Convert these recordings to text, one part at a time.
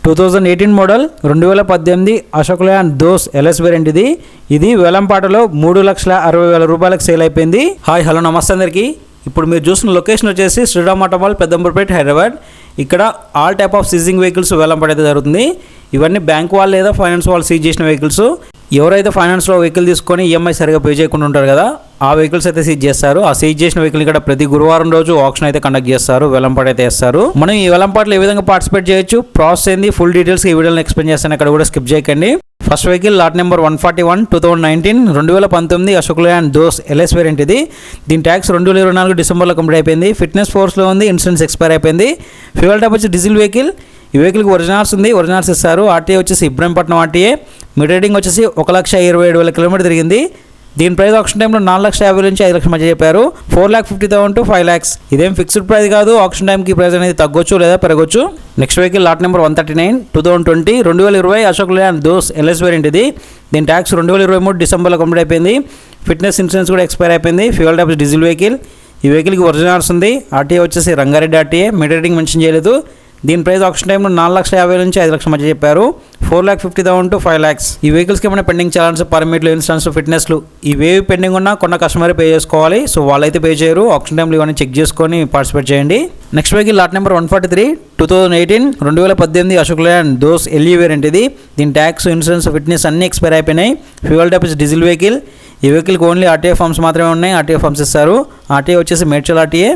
2018 model 2018 Ashok Leyland Dost LS variant ఇది వేలంపాటలో 3,60,000 రూపాయలకు సేల్ అయిపోయింది. హాయ్ హలో నమస్తే అందరికీ. ఇప్పుడు మీరు చూసిన లొకేషన్ వచ్చేసి శ్రీరామ్ ఆటోమాల్ పెద్దంబర్పేట హైదరాబాద్. ఇక్కడ all type of seizing vehicles వేలంపాట అయితే జరుగుతుంది. ఇవన్నీ బ్యాంక్ వాళ్ళు లేదా ఫైనాన్స్ వాళ్ళు సీజ్ చేసిన వెహికల్స్. ఎవరైతే ఫైనాన్స్లో వెహికల్ తీసుకొని ఈఎంఐ సరిగా పే చేయకుండా ఉంటారు కదా, ఆ వెహికల్స్ అయితే సీజ్ చేస్తారు. ఆ సీజ్ చేసిన వెహికల్ ఇక్కడ ప్రతి గురువారం రోజు ఆక్షన్ అయితే కండక్ట్ చేస్తారు, వేలంపాట అయితే వేస్తారు. మనం ఈ వేలంపాటలో ఏ విధంగా పార్టిసిపేట్ చేయొచ్చు, ప్రాసెస్ ఏంది, ఫుల్ డీటెయిల్స్ ఈ వీడియోలో ఎక్స్ప్లెయిన్ చేస్తాను. అక్కడ కూడా స్కిప్ చేయకండి. First vehicle lot number 141 2019 Ashok Leyland Dost LS variant దీని ట్యాక్స్ 2024 డిసెంబర్లో కంప్లీట్ అయిపోయింది. ఫిట్నెస్ ఫోర్స్లో ఉంది, ఇన్సూరెన్స్ ఎక్స్పైర్ అయిపోయింది. ఫ్యూయల్ టైప్ వచ్చి డీజిల్ వెహికల్. ఈ వెహికల్కి ఒరిజినల్స్ ఉంది, ఒరిజినల్స్ ఇస్తారు. ఆర్టీఏ వచ్చేసి ఇబ్రహీంపట్నం ఆర్టీఏ. మీటర్ రీడింగ్ వచ్చేసి 1,27,000 కిలోమీటర్ తిరిగింది. దీని ప్రైస్ ఆక్షన్ టైంలో 4,50,000 నుంచి 5,00,000 మధ్య చెప్పారు. 4,50,000 to 5,00,000. ఇదేం ఫిక్స్డ్ ప్రైస్ కాదు. ఆక్షన్ టైంకి ప్రైస్ అనేది తగ్గొచ్చు లేదా పెరగొచ్చు. Next vehicle lot number 139 2020 Ashok Leyland Dost LS variant దీని ట్యాక్స్ 2023 డిసెంబర్లో కంప్లీట్ అయిపోయింది. ఫిట్నెస్ ఇన్సూరెన్స్ కూడా ఎక్స్పైర్ అయిపోయింది. Fuel type diesel vehicle. ఈ వెహికల్కి ఒరిజినల్స్ ఉంది. ఆర్టీఏ వచ్చేసి Rangareddy RTA. Meter reading mention చేయలేదు. దీని ప్రైస్ ఆక్షన్ టైంలో 4,50,000 నుంచి 5,00,000 మధ్య చెప్పారు. 4,50,000 to 5,00,000. ఈ వెహికల్స్కి ఏమైనా పెండింగ్ చాలన్స్, పర్మిట్లు, ఇన్సూరెన్స్, ఫిట్నెస్లు ఇవేవి పెండింగ్ ఉన్నా కొన్న కస్టమర్ పే చేసుకోవాలి. సో వాళ్ళైతే పే చేయరు. ఆక్షన్ టైంలో ఇవన్నీ చెక్ చేసుకొని పార్టిసిపేట్ చేయండి. Next vehicle lot number 143 2018 Ashok Leyland Dost LE variant దీని ట్యాక్స్, ఇన్సూరెన్స్, ఫిట్నెస్ అన్నీ ఎక్స్పైర్ అయిపోయినాయి. Fuel type diesel vehicle. ఈ వెహికల్కి ఓన్లీ ఆర్టీఏ ఫార్మ్స్ మాత్రమే ఉన్నాయి. ఆర్టీఏ ఫార్మ్స్ ఇస్తారు. ఆర్టీఏ వచ్చేసి మేడ్చల్ ఆర్టీఏ.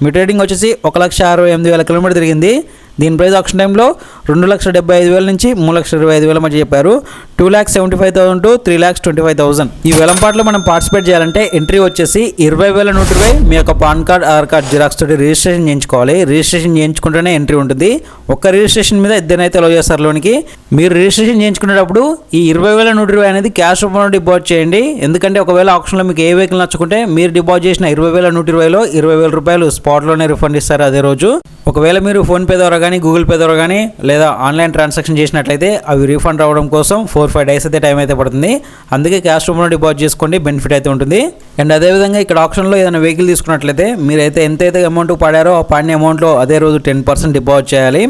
మీటర్ రీడింగ్ వచ్చేసి 1,68,000 కిలోమీటర్ తిరిగింది. దీని ప్రైస్ ఆక్షన్ టైంలో 2,75,000 నుంచి 3,25,000 మధ్య చెప్పారు. 2,75,000 to 3,25,000. ఈ వేలంపాటలో మనం పార్టిసిపేట్ చేయాలంటే ఎంట్రీ వచ్చేసి 20,120 మీ యొక్క pan card, Aadhaar card xerox తోటి రిజిస్ట్రేషన్ చేయించుకోవాలి. రిజిస్ట్రేషన్ చేయించుకుంటేనే ఎంట్రీ ఉంటుంది. ఒక్క రిజిస్ట్రేషన్ మీద ఇద్దరినైతే అలో చేస్తారు లోనికి. మీరు రిజిస్ట్రేషన్ చేయించుకునేటప్పుడు ఈ 20,120 అనేది క్యాష్ రూపంలో డిపాజిట్ చేయండి. ఎందుకంటే ఒకవేళ ఆప్షన్లో మీకు ఏ వెహికల్ నచ్చుకుంటే మీరు డిపాజిట్ చేసిన 20,120లో 20,000 రూపాయలు స్పాట్లోనే రిఫండ్ ఇస్తారు అదే రోజు. ఒకవేళ మీరు ఫోన్పే ద్వారా కానీ, గూగుల్ పే ద్వారా కానీ లేదా ఆన్లైన్ ట్రాన్సాక్షన్ చేసినట్లయితే అవి రీఫండ్ రావడం కోసం 4-5 డేస్ అయితే టైం అయితే పడుతుంది. అందుకే క్యాష్ రూపంలో డిపాజిట్ చేసుకోండి, బెనిఫిట్ అయితే ఉంటుంది. అండ్ అదేవిధంగా ఇక్కడ ఆప్షన్లో ఏదైనా వెహికల్ తీసుకున్నట్లయితే మీరైతే ఎంతైతే అమౌంట్ పాడారో ఆ పాడిన అమౌంట్లో అదే రోజు 10% డిపాజిట్ చేయాలి.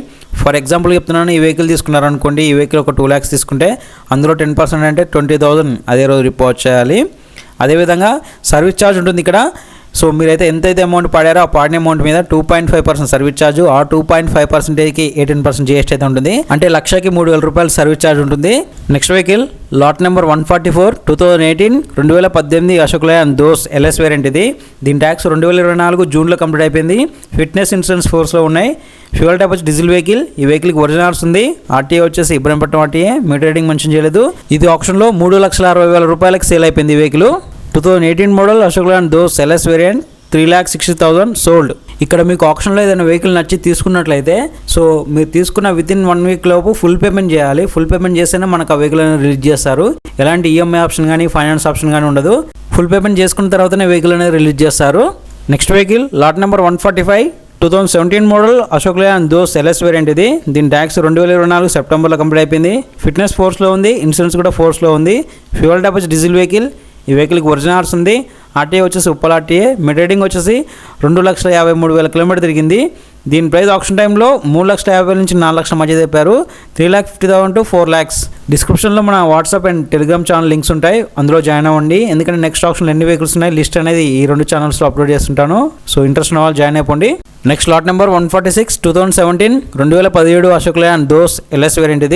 ఫర్ ఎగ్జాంపుల్ చెప్తున్నాను, ఈ వెహికల్ తీసుకున్నారనుకోండి, ఈ వెహికల్ ఒక 2 lakhs తీసుకుంటే అందులో 10% అంటే 20,000 అదే రోజు డిపాజిట్ చేయాలి. అదేవిధంగా సర్వీస్ ఛార్జ్ ఉంటుంది ఇక్కడ. సో మీరైతే ఎంతైతే అమౌంట్ పాడారో ఆ పాడిన అమౌంట్ మీద 2.5% సర్వీస్ ఛార్జ్, ఆ 2.5%కి 18% జీఎస్టీ అయితే ఉంటుంది. అంటే 1,00,000కి 3,000 రూపాయలు సర్వీస్ ఛార్జ్ ఉంటుంది. Next vehicle lot number 144 2018 Ashok Leyland Dost LS variant దీని ట్యాక్స్ 2024 జూన్లో కంప్లీట్ అయిపోయింది. ఫిట్నెస్ ఇన్సూరెన్స్ ఫోర్స్లో ఉన్నాయి. ఫ్యూయల్ టైప్ వచ్చి డీజిల్ వెహికల్. ఈ వెహికల్కి ఒరిజినల్స్ ఉంది. ఆర్టీఏ వచ్చేసి Ibrahimpatnam RTA. Meter reading mention చేయలేదు. ఇది ఆప్షన్లో 3,60,000 రూపాయలకి సేల్ అయిపోయింది ఈ వెహికల్. 2018 model Ashok Leyland Dost LS variant 3,60,000 sold. ఇక్కడ మీకు ఆప్షన్లో ఏదైనా వెహికల్ నచ్చి తీసుకున్నట్లయితే సో మీరు తీసుకున్న వితిన్ 1 వీక్ లోపు ఫుల్ పేమెంట్ చేయాలి. ఫుల్ పేమెంట్ చేస్తేనే మనకు ఆ వెహికల్ అనేది రిలీజ్ చేస్తారు. ఎలాంటి ఈఎంఐ ఆప్షన్ కానీ, ఫైనాన్స్ ఆప్షన్ కానీ ఉండదు. ఫుల్ పేమెంట్ చేసుకున్న తర్వాతనే వెహికల్ అనేది రిలీజ్ చేస్తారు. Next vehicle lot number 145 2017 model Ashok Leyland Dost LS variant దీని ట్యాక్స్ 2024 సెప్టెంబర్లో కంప్లీట్ అయిపోయింది. ఫిట్నెస్ ఫోర్స్లో ఉంది, ఇన్సూరెన్స్ కూడా ఫోర్స్లో ఉంది. ఫ్యూయల్ టైప్ వచ్చి డీజిల్ వెహికల్. ఈ వెహికల్కి ఒరిజినల్స్ ఉంది. ఆర్టీఏ వచ్చేసి ఉప్పల్ ఆర్టీఏ. మీటర్ రీడింగ్ వచ్చేసి 2,53,000 కిలోమీటర్ తిరిగింది. దీని ప్రైస్ ఆప్షన్ టైంలో 3,50,000 నుంచి 4,00,000 మధ్య చెప్పారు. 3,50,000 to 4,00,000. డిస్క్రిప్షన్లో మన WhatsApp and Telegram channel links ఉంటాయి, అందులో జాయిన్ అవ్వండి. ఎందుకంటే నెక్స్ట్ ఆప్షన్లో ఎన్ని వెహికల్స్ ఉన్నాయి లిస్ట్ అనేది ఈ 2 ఛానల్స్లో అప్లోడ్ చేస్తుంటాను. సో ఇంట్రెస్ట్ ఉన్న వాళ్ళు జాయిన్ అయిపోండి. Next lot number 146 2017 Ashok Leyland Dost LS variant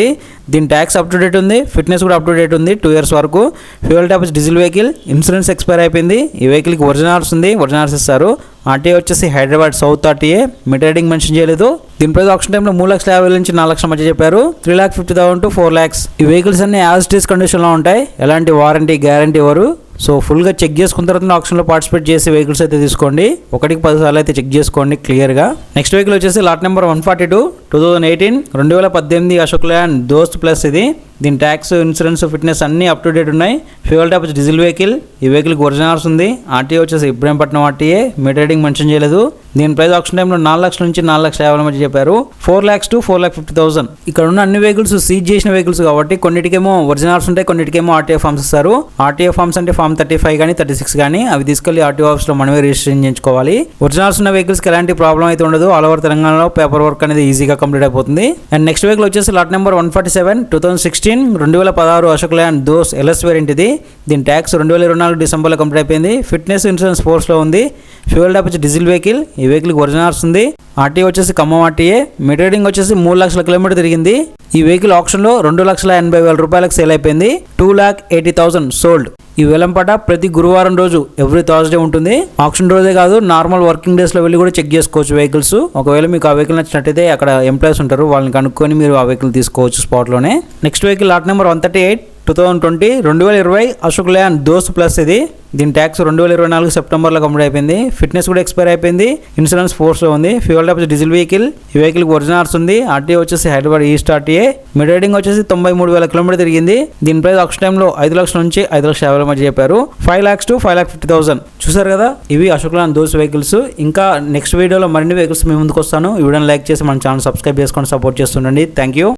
దీని ట్యాక్స్ అప్ టు డేట్ ఉంది. ఫిట్నెస్ కూడా అప్ టు డేట్ ఉంది 2 years వరకు. Fuel type diesel vehicle. Insurance expire అయిపోయింది. ఈ వెహికల్కి ఒరిజినల్స్ ఉంది, ఒరిజినల్స్ ఇస్తారు. ఆర్టీఏ వచ్చేసి Hyderabad south RTA. Meter reading mention చేయలేదు. దీని ప్రైస్ ఆప్షన్ టైంలో 3,50,000 నుంచి 4,00,000 మధ్య చెప్పారు. 3,50,000 to 4,00,000. ఈ వెహికల్స్ అన్ని యాజ్ ఇట్ ఈస్ కండిషన్లో ఉంటాయి. ఎలాంటి వారంటీ, గ్యారంటీ ఇవ్వరు. సో ఫుల్గా చెక్ చేసుకున్న తర్వాత ఆప్షన్లో పార్టిసిపేట్ చేసి వెహికల్స్ అయితే తీసుకోండి. 1-10 సార్లు అయితే చెక్ చేసుకోండి క్లియర్గా. నెక్స్ట్ వెహికల్ వచ్చేసి lot number 142 2018 Ashok Leyland Dost plus దీని ట్యాక్స్, ఇన్సూరెన్స్, ఫిట్నెస్ అన్ని అప్ టు డేట్ ఉన్నాయి. ఫ్యూయల్ టైప్ వచ్చి డీజిల్ వెహికల్. ఈ వెహికల్కి ఒరిజినల్స్ ఉంది. ఆర్టీఏ వచ్చేసి Ibrahimpatnam RTA. Meter reading mention చేయలేదు. దీని ప్రైస్ ఆప్షన్ టైంలో 4 లక్షల నుంచి 4,50,000 మధ్య చెప్పారు. 4 lakhs to 4,50,000. ఇక్కడ ఉన్న అన్ని వెహికల్స్ సీజ్ చేసిన వెహికల్స్ కాబట్టి కొన్నిటికేమో ఒరిజినల్స్ ఉంటాయి, కొన్నిటికేమో ఆర్టీఏ ఫామ్స్ ఇస్తారు. ఆర్టీఏ ఫామ్స్ అంటే ఫామ్ 35 కానీ 36 కానీ అవి తీసుకెళ్లి ఆర్టీఓ ఆఫీస్లో మనమే రిజిస్ట్రేషన్ చేయించుకోవాలి. ఒరిజినల్స్ ఉన్న వెహికల్స్కి ఎలాంటి ప్రాబ్లం అయితే ఉండదు. ఆల్ ఓవర్ తెలంగాణలో పేపర్ వర్క్ అనేది ఈజీగా కంప్లీట్ అయిపోతుంది. అండ్ నెక్స్ట్ వెహికల్ వచ్చేసి lot number 147 2016 2016 Ashok Leyland Dost LS variant ఇది. దీని ట్యాక్స్ 2024 డిసెంబర్లో కంప్లీట్ అయిపోయింది. ఫిట్నెస్, ఇన్సూరెన్స్ ఫోర్స్లో ఉంది. ఫ్యూయల్ టైప్ వచ్చి డీజిల్ వెహికల్. ఈ వెహికల్కి ఒరిజినల్స్ ఉంది. ఆర్టీఏ వచ్చేసి ఖమ్మం ఆర్టీఏ. మీటర్ రీడింగ్ వచ్చేసి 3 లక్షల కిలోమీటర్ తిరిగింది. ఈ వెహికల్ ఆప్షన్లో 2,80,000 రూపాయలకు సేల్ అయిపోయింది. 2,80,000 సోల్డ్. ఈ వేలంపాట ప్రతి గురువారం రోజు ఎవ్రీ థర్స్డే ఉంటుంది. ఆప్షన్ రోజే కాదు, నార్మల్ వర్కింగ్ డేస్లో వెళ్ళి కూడా చెక్ చేసుకోవచ్చు వెహికల్స్. ఒకవేళ మీకు ఆ వెహికల్ నచ్చినట్టయితే అక్కడ ఎంప్లాయీస్ ఉంటారు, వాళ్ళని కనుక్కొని మీరు ఆ వెహికల్ తీసుకోవచ్చు స్పాట్లోనే. Next vehicle lot number 138 2020 Ashok Leyland Dost plus ఇది. దీని ట్యాక్స్ 2024 సెప్టెంబర్లో కంప్లీట్ అయిపోయింది. ఫిట్నెస్ కూడా ఎక్స్పైర్ అయిపోయింది. ఇన్సూరెన్స్ ఫోర్స్లో ఉంది. Fuel type diesel vehicle. ఈ వెహికల్కి ఒరిజినల్స్ ఉంది. ఆర్టీఏ వచ్చేసి Hyderabad east RTA. Meter reading వచ్చేసి 93,000 కిలోమీటర్ తిరిగింది. దీని ప్రైస్ ఆప్షన్ టైంలో 5 లక్షల నుంచి 5,50,000 మధ్య చెప్పారు. 5 lakhs to 5,50,000. చూసారు కదా, ఇవి అశోక్ లేలాండ్ దోస్ వెహికల్స్. ఇంకా నెక్స్ట్ వీడియోలో మరిన్ని వెహికల్స్ మీ ముందుకు వస్తాను. ఈ వీడియోని లైక్ చేసి మన ఛానల్ సబ్స్క్రైబ్ చేసుకొని సపోర్ట్ చేస్తుండండి. Thank you.